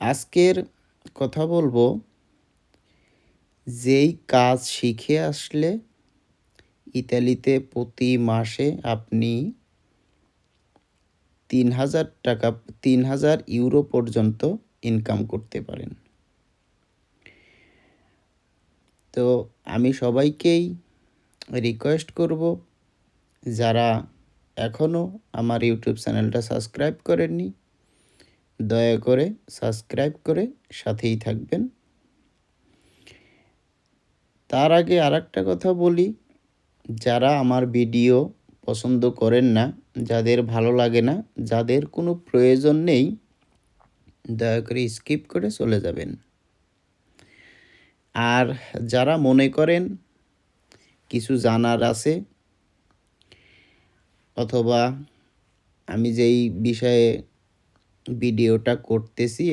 আজকের কথা বলবো যেই কাজ শিখে আসলে ইতালিতে প্রতি মাসে আপনি ৩,০০০ টাকা ৩,০০০ ইউরো পর্যন্ত ইনকাম করতে পারেন। তো আমি সবাইকেই রিকোয়েস্ট করব, যারা এখনও আমার ইউটিউব চ্যানেলটা সাবস্ক্রাইব করেননি, দয়া করে সাবস্ক্রাইব করে সাথেই থাকবেন। তার আগে আরেকটা কথা বলি, যারা আমার ভিডিও পছন্দ করেন না, যাদের ভালো লাগে না, যাদের কোনো প্রয়োজন নেই, দয়া করে স্কিপ করে চলে যাবেন। আর যারা মনে করেন কিছু জানার আছে, অথবা আমি যেই বিষয়ে ভিডিওটা করতেছি